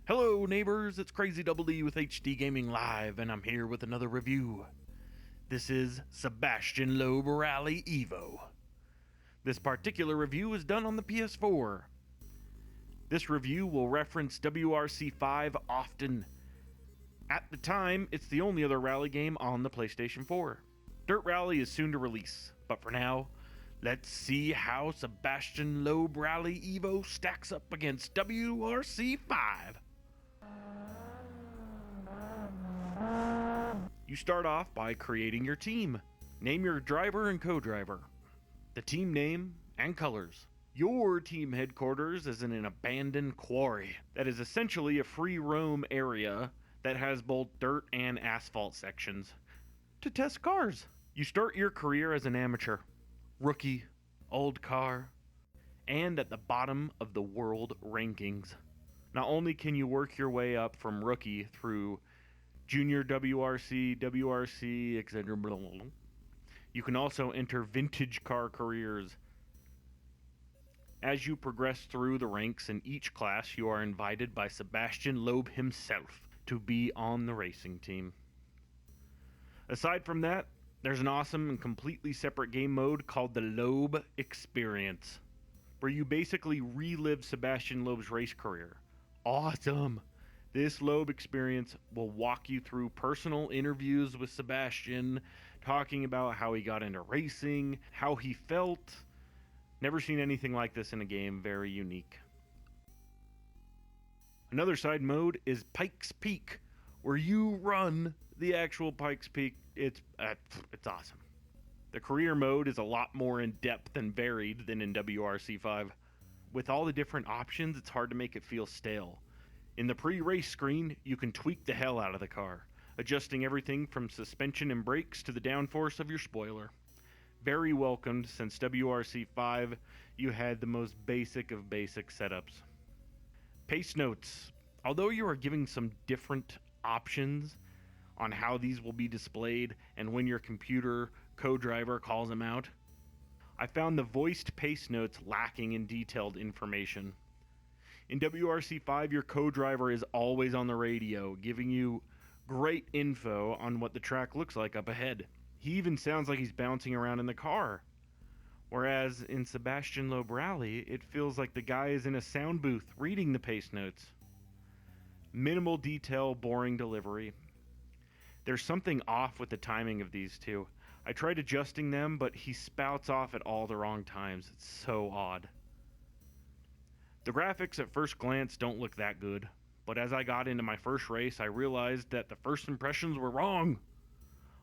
Hello neighbors, it's Crazy Double D with HD Gaming Live, and I'm here with another review. This is Sebastien Loeb Rally Evo. This particular review is done on the PS4. This review will reference WRC 5 often. At the time, it's the only other rally game on the PlayStation 4. Dirt Rally is soon to release, but for now, let's see how Sebastien Loeb Rally Evo stacks up against WRC 5. You start off by creating your team. Name your driver and co-driver, the team name, and colors. Your team headquarters is in an abandoned quarry that is essentially a free roam area that has both dirt and asphalt sections to test cars. You start your career as an amateur, rookie, old car, and at the bottom of the world rankings. Not only can you work your way up from rookie through Junior WRC, etc. You can also enter vintage car careers. As you progress through the ranks in each class, you are invited by Sebastien Loeb himself to be on the racing team. Aside from that, there's an awesome and completely separate game mode called the Loeb Experience, where you basically relive Sebastien Loeb's race career. Awesome! This Loeb Experience will walk you through personal interviews with Sebastien, talking about how he got into racing, how he felt. Never seen anything like this in a game, very unique. Another side mode is Pikes Peak, where you run the actual Pikes Peak. It's awesome. The career mode is a lot more in-depth and varied than in WRC 5. With all the different options, it's hard to make it feel stale. In the pre-race screen, you can tweak the hell out of the car, adjusting everything from suspension and brakes to the downforce of your spoiler. Very welcomed, since WRC 5, you had the most basic of basic setups. Pacenotes. Although you are giving some different options on how these will be displayed and when your computer co-driver calls them out, I found the voiced pacenotes lacking in detailed information. In WRC 5, your co-driver is always on the radio, giving you great info on what the track looks like up ahead. He even sounds like he's bouncing around in the car. Whereas in Sebastien Loeb Rally, it feels like the guy is in a sound booth reading the pace notes. Minimal detail, boring delivery. There's something off with the timing of these two. I tried adjusting them, but he spouts off at all the wrong times. It's so odd. The graphics at first glance don't look that good, but as I got into my first race, I realized that the first impressions were wrong.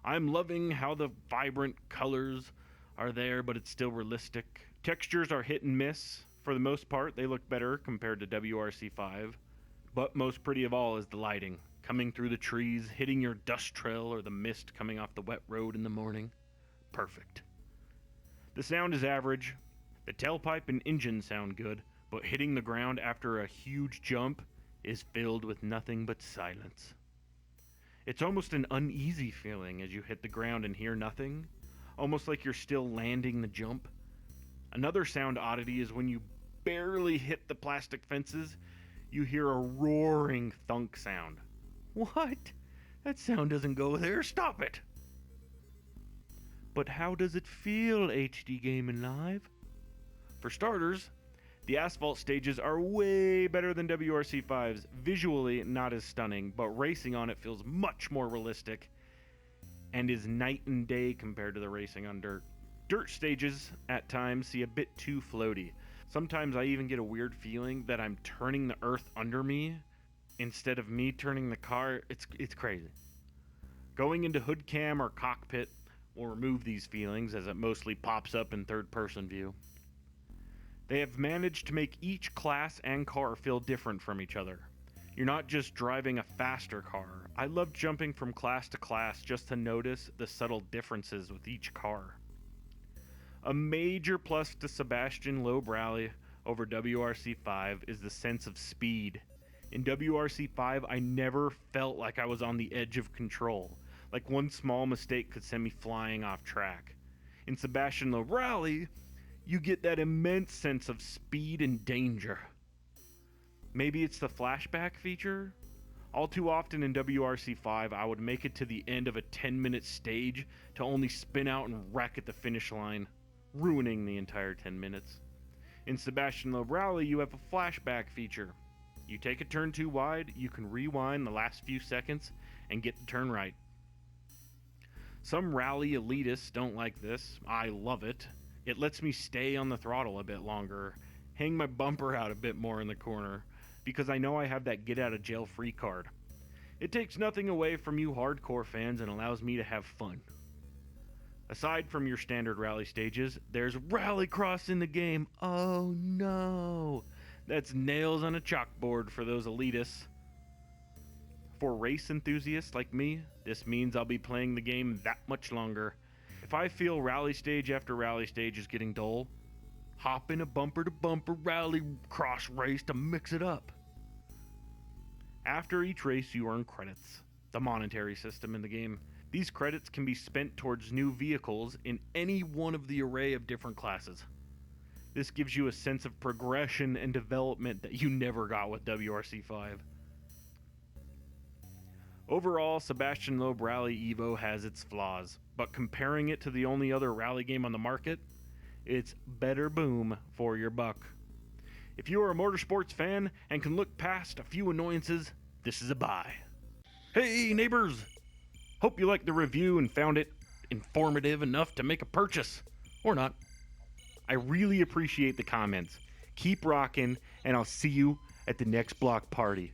I'm loving how the vibrant colors are there, but it's still realistic. Textures are hit and miss. For the most part, they look better compared to WRC 5. But most pretty of all is the lighting. Coming through the trees, hitting your dust trail, or the mist coming off the wet road in the morning. Perfect. The sound is average. The tailpipe and engine sound good, but hitting the ground after a huge jump is filled with nothing but silence. It's almost an uneasy feeling as you hit the ground and hear nothing, almost like you're still landing the jump. Another sound oddity is when you barely hit the plastic fences, you hear a roaring thunk sound. What? That sound doesn't go there, stop it! But how does it feel, HD Gaming Live? For starters, the asphalt stages are way better than WRC 5's, visually not as stunning, but racing on it feels much more realistic and is night and day compared to the racing on dirt. Dirt stages at times see a bit too floaty. Sometimes I even get a weird feeling that I'm turning the earth under me instead of me turning the car. It's crazy. Going into hood cam or cockpit will remove these feelings as it mostly pops up in third person view. They have managed to make each class and car feel different from each other. You're not just driving a faster car. I love jumping from class to class just to notice the subtle differences with each car. A major plus to Sebastien Loeb Rally over WRC 5 is the sense of speed. In WRC 5, I never felt like I was on the edge of control, like one small mistake could send me flying off track. In Sebastien Loeb Rally, you get that immense sense of speed and danger. Maybe it's the flashback feature? All too often in WRC 5, I would make it to the end of a 10-minute stage to only spin out and wreck at the finish line, ruining the entire 10 minutes. In Sebastien Loeb Rally, you have a flashback feature. You take a turn too wide, you can rewind the last few seconds and get the turn right. Some rally elitists don't like this. I love it. It lets me stay on the throttle a bit longer, hang my bumper out a bit more in the corner, because I know I have that get out of jail free card. It takes nothing away from you hardcore fans and allows me to have fun. Aside from your standard rally stages, there's rallycross in the game. Oh no! That's nails on a chalkboard for those elitists. For race enthusiasts like me, this means I'll be playing the game that much longer. If I feel rally stage after rally stage is getting dull, hop in a bumper-to-bumper rallycross race to mix it up. After each race, you earn credits, the monetary system in the game. These credits can be spent towards new vehicles in any one of the array of different classes. This gives you a sense of progression and development that you never got with WRC 5. Overall, Sebastien Loeb Rally Evo has its flaws, but comparing it to the only other rally game on the market, it's better boom for your buck. If you are a motorsports fan and can look past a few annoyances, this is a buy. Hey neighbors! Hope you liked the review and found it informative enough to make a purchase. Or not. I really appreciate the comments. Keep rocking, and I'll see you at the next block party.